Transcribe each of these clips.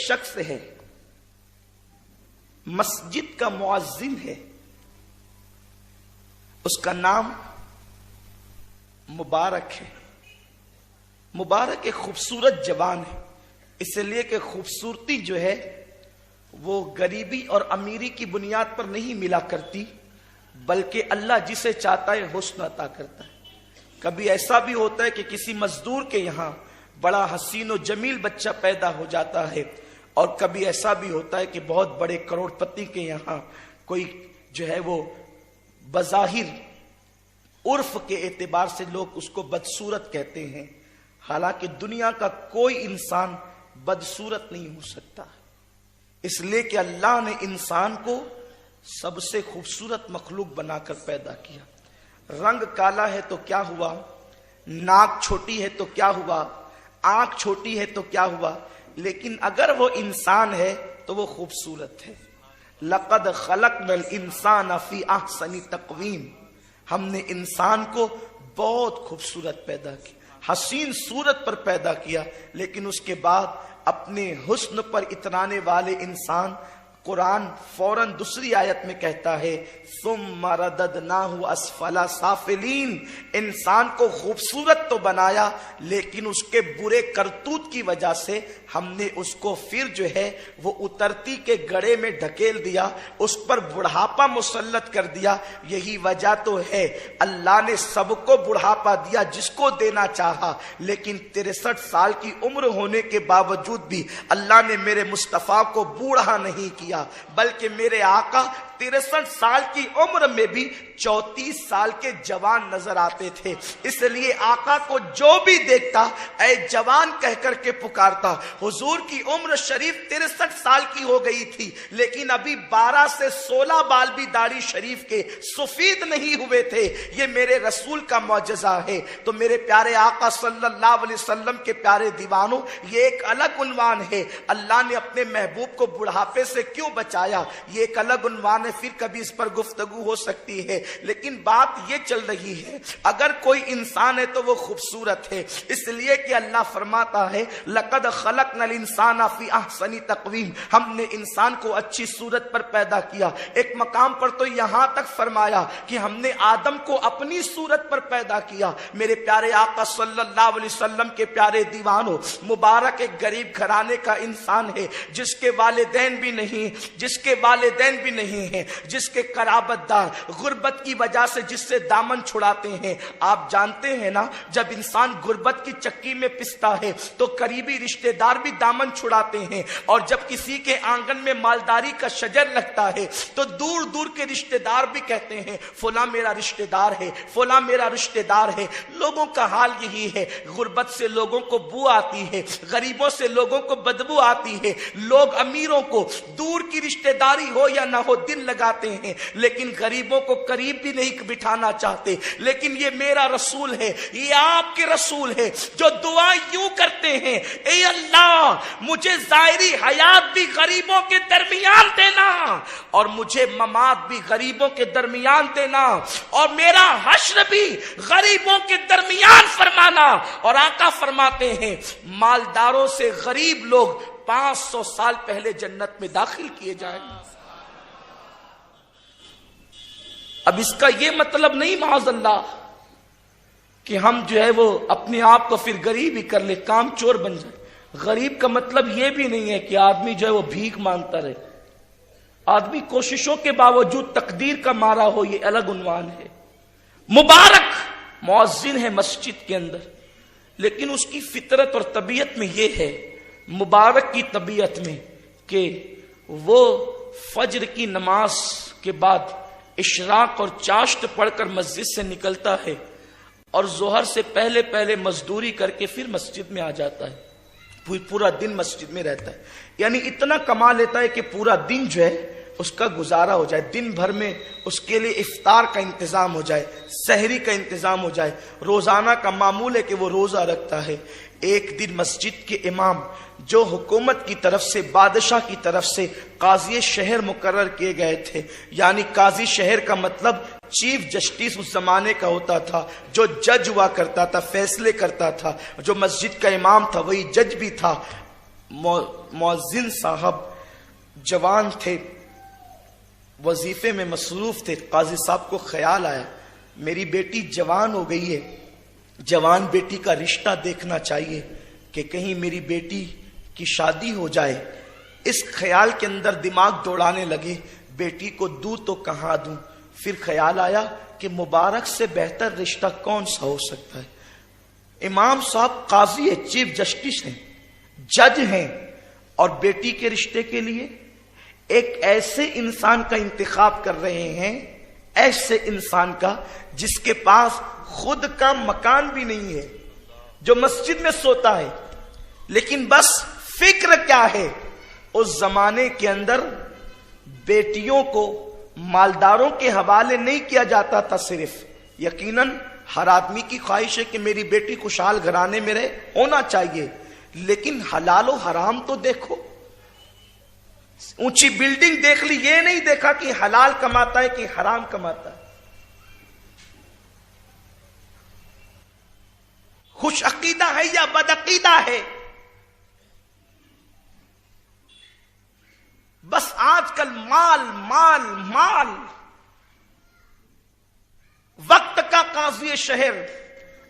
शख्स है, मस्जिद का मुअज्जिन है, उसका नाम मुबारक है। मुबारक एक खूबसूरत जवान है, इसलिए कि खूबसूरती जो है वो गरीबी और अमीरी की बुनियाद पर नहीं मिला करती, बल्कि अल्लाह जिसे चाहता है हुस्न अता करता है। कभी ऐसा भी होता है कि किसी मजदूर के यहाँ बड़ा हसीन और जमील बच्चा पैदा हो जाता है, और कभी ऐसा भी होता है कि बहुत बड़े करोड़पति के यहाँ कोई जो है वो बज़ाहिर उर्फ के एतबार से लोग उसको बदसूरत कहते हैं। हालांकि दुनिया का कोई इंसान बदसूरत नहीं हो सकता, इसलिए कि अल्लाह ने इंसान को सबसे खूबसूरत मखलूक बनाकर पैदा किया। रंग काला है तो क्या हुआ, नाक छोटी है तो क्या हुआ, आंख छोटी है तो क्या हुआ, लेकिन अगर वो इंसान है तो वो खूबसूरत है। लक़द खलक़नल इंसान फी अहसनी तक़वीम, हमने इंसान को बहुत खूबसूरत पैदा किया, हसीन सूरत पर पैदा किया। लेकिन उसके बाद अपने हुस्न पर इतराने वाले इंसान, कुरान फौरन दूसरी आयत में कहता है सुम्मा रददनाहु अस्फला साफिलीन, इंसान को खूबसूरत तो बनाया लेकिन उसके बुरे करतूत की वजह से हमने उसको फिर जो है वो उतरती के गड़े में ढकेल दिया, उस पर बुढ़ापा मुसल्लत कर दिया। यही वजह तो है अल्लाह ने सबको बुढ़ापा दिया जिसको देना चाहा, लेकिन 63 साल की उम्र होने के बावजूद भी अल्लाह ने मेरे मुस्तफा को बूढ़ा नहीं किया, बल्कि मेरे आका 63 साल की उम्र में भी 34 साल के जवान नजर आते थे। इसलिए आका को जो भी देखता ऐ जवान कहकर के पुकारता। हुजूर की उम्र शरीफ 63 साल की हो गई थी, लेकिन अभी 12 से 16 बाल भी दाढ़ी शरीफ के सफेद नहीं हुए थे। ये मेरे रसूल का मौजज़ा है। तो मेरे प्यारे आका सल्लल्लाहु अलैहि वसल्लम के प्यारे दीवानों, ये एक अलग उन्वान है। अल्लाह ने अपने महबूब को बुढ़ापे से क्यों बचाया, ये एक अलग उन्वान है, फिर कभी इस पर गुफ्तगू हो सकती है। लेकिन बात ये चल रही है, अगर कोई इंसान है तो वो खूबसूरत है, इसलिए कि अल्लाह फरमाता है लक़द खलक़नल इंसान फी अहसनी तक़वीम, हमने इंसान को अच्छी सूरत पर पैदा किया। एक मकाम पर तो यहां तक फरमाया कि हमने आदम को अपनी सूरत पर पैदा किया। मेरे प्यारे आका सल्लल्लाहु अलैहि वसल्लम के प्यारे दीवानों, मुबारक एक गरीब घराने का इंसान है, जिसके वालिदैन भी नहीं, जिसके कराबतदार गुर्बत की वजह से जिससे दामन छुड़ाते हैं। आप जानते हैं ना, जब इंसान गुर्बत की चक्की में पिसता है तो करीबी रिश्तेदार भी दामन छुड़ाते हैं, और जब किसी के आंगन में मालदारी का शजर लगता है तो दूर दूर के रिश्तेदार भी कहते हैं फला मेरा रिश्तेदार है, फला मेरा रिश्तेदार है। लोगों का हाल यही है, गुर्बत से लोगों को बू आती है, गरीबों से लोगों को बदबू आती है। लोग अमीरों को दूर की रिश्तेदारी हो या ना हो दिल लगाते हैं, लेकिन गरीबों को करीब भी नहीं बिठाना चाहते। लेकिन ये मेरा रसूल है, ये आपके रसूल है, जो दुआ यूं करते हैं, ए अल्लाह मुझे जाहिरी हयात भी गरीबों के दरमियान देना, और मुझे ममात भी गरीबों के दरमियान देना, और मेरा हश्र भी गरीबों के दरमियान फरमाना। और आका फरमाते हैं मालदारों से गरीब लोग 500 साल पहले जन्नत में दाखिल किए जाएंगे। अब इसका यह मतलब नहीं माज़अल्लाह कि हम जो है वो अपने आप को फिर गरीब ही कर ले, काम चोर बन जाए। गरीब का मतलब यह भी नहीं है कि आदमी जो है वो भीख मांगता रहे। आदमी कोशिशों के बावजूद तकदीर का मारा हो, यह अलग उन्वान है। मुबारक मुअज्जिन है मस्जिद के अंदर, लेकिन उसकी फितरत और तबीयत में यह है, मुबारक की तबीयत में, कि वो फज्र की नमाज के बाद इशराक और चाश्त पढ़कर मस्जिद से निकलता है और जोहर से पहले पहले मजदूरी करके फिर मस्जिद में आ जाता है। पूरा दिन मस्जिद में रहता है, यानी इतना कमा लेता है कि पूरा दिन जो है उसका गुजारा हो जाए। दिन भर में उसके लिए इफ्तार का इंतजाम हो जाए, सहरी का इंतजाम हो जाए। रोजाना का मामूल है कि वो रोजा रखता है। एक दिन मस्जिद के इमाम, जो हुकूमत की तरफ से, बादशाह की तरफ से काजी शहर मुकर्रर किए गए थे, यानी काजी शहर का मतलब चीफ जस्टिस उस जमाने का होता था, जो जज हुआ करता था, फैसले करता था। जो मस्जिद का इमाम था वही जज भी था। मौज़िन साहब जवान थे, वजीफे में मसरूफ थे। काजी साहब को ख्याल आया मेरी बेटी जवान हो गई है, जवान बेटी का रिश्ता देखना चाहिए कि कहीं मेरी बेटी की शादी हो जाए। इस ख्याल के अंदर दिमाग दौड़ाने लगे, बेटी को दूं तो कहां दूं। फिर ख्याल आया कि मुबारक से बेहतर रिश्ता कौन सा हो सकता है। इमाम साहब काजी है, चीफ जस्टिस हैं, जज हैं, और बेटी के रिश्ते के लिए एक ऐसे इंसान का इंतखाब कर रहे हैं, ऐसे इंसान का जिसके पास खुद का मकान भी नहीं है, जो मस्जिद में सोता है। लेकिन बस फिक्र क्या है, उस जमाने के अंदर बेटियों को मालदारों के हवाले नहीं किया जाता था। सिर्फ यकीनन हर आदमी की ख्वाहिश है कि मेरी बेटी खुशहाल घराने में रहे, होना चाहिए, लेकिन हलालो हराम तो देखो। ऊंची बिल्डिंग देख ली, ये नहीं देखा कि हलाल कमाता है कि हराम कमाता है। खुश अकीदा है या बदअकीदा है। बस आजकल माल माल माल। वक्त का काज़ी शहर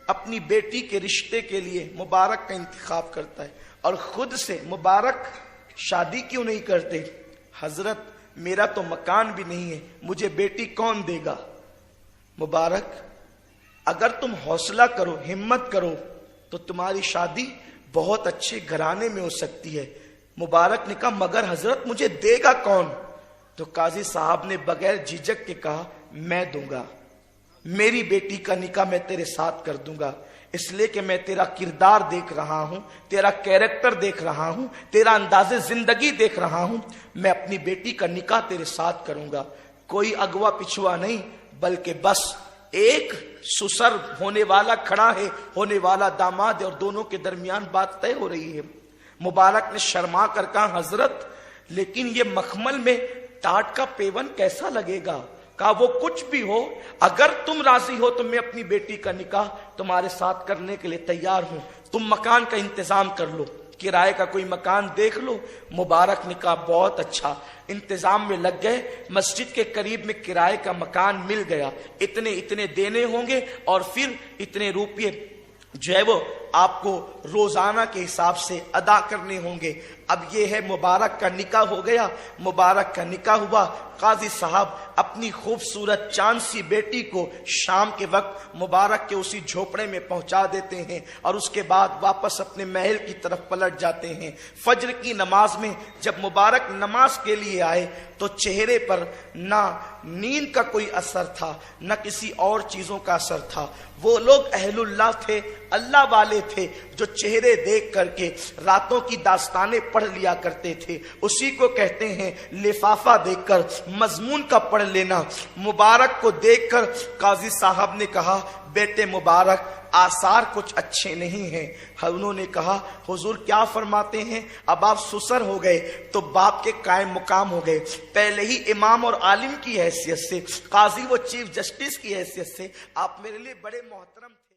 अपनी बेटी के रिश्ते के लिए मुबारक का इंतखाब करता है और खुद से मुबारक शादी क्यों नहीं करते। हजरत मेरा तो मकान भी नहीं है, मुझे बेटी कौन देगा। मुबारक अगर तुम हौसला करो, हिम्मत करो, तो तुम्हारी शादी बहुत अच्छे घराने में हो सकती है। मुबारक ने कहा मगर हजरत मुझे देगा कौन। तो काजी साहब ने बगैर झिझक के कहा मैं दूंगा, मेरी बेटी का निकाह मैं तेरे साथ कर दूंगा, इसलिए कि मैं तेरा किरदार देख रहा हूं, तेरा कैरेक्टर देख रहा हूं, तेरा अंदाज़े जिंदगी देख रहा हूं। मैं अपनी बेटी का निकाह तेरे साथ करूंगा। कोई अगवा पिछुआ नहीं, बल्कि बस एक सुसर होने वाला खड़ा है, होने वाला दामाद है, और दोनों के दरमियान बात तय हो रही है। मुबारक ने शर्मा कर कहा हजरत लेकिन ये मखमल में टाट का पेवन कैसा लगेगा। कहा वो कुछ भी हो, अगर तुम राजी हो तो मैं अपनी बेटी का निकाह तुम्हारे साथ करने के लिए तैयार हूं। तुम मकान का इंतजाम कर लो, किराए का कोई मकान देख लो। मुबारक ने कहा बहुत अच्छा। इंतजाम में लग गए, मस्जिद के करीब में किराए का मकान मिल गया। इतने इतने देने होंगे और फिर इतने रुपये जो है वो आपको रोजाना के हिसाब से अदा करने होंगे। अब ये है मुबारक का निकाह हो गया। मुबारक का निकाह हुआ। काजी साहब अपनी खूबसूरत चांद सी बेटी को शाम के वक्त मुबारक के उसी झोपड़े में पहुंचा देते हैं और उसके बाद वापस अपने महल की तरफ पलट जाते हैं। फज्र की नमाज में जब मुबारक नमाज के लिए आए तो चेहरे पर ना नींद का कोई असर था, न किसी और चीजों का असर था। वो लोग अहलुल्लाह थे, अल्लाह वाले थे, जो चेहरे देख करके रातों की दास्तानें पढ़ लिया करते थे। उसी को कहते हैं लिफाफा देखकर मजमून का पढ़ लेना। मुबारक को देखकर काजी साहब ने कहा बेटे मुबारक आसार कुछ अच्छे नहीं हैं। उन्होंने कहा हुजूर क्या फरमाते हैं, अब आप सुसर हो गए तो बाप के कायम मुकाम हो गए। पहले ही इमाम और आलिम की हैसियत से, काजी वो चीफ जस्टिस की हैसियत से आप मेरे लिए बड़े मोहतरम थे।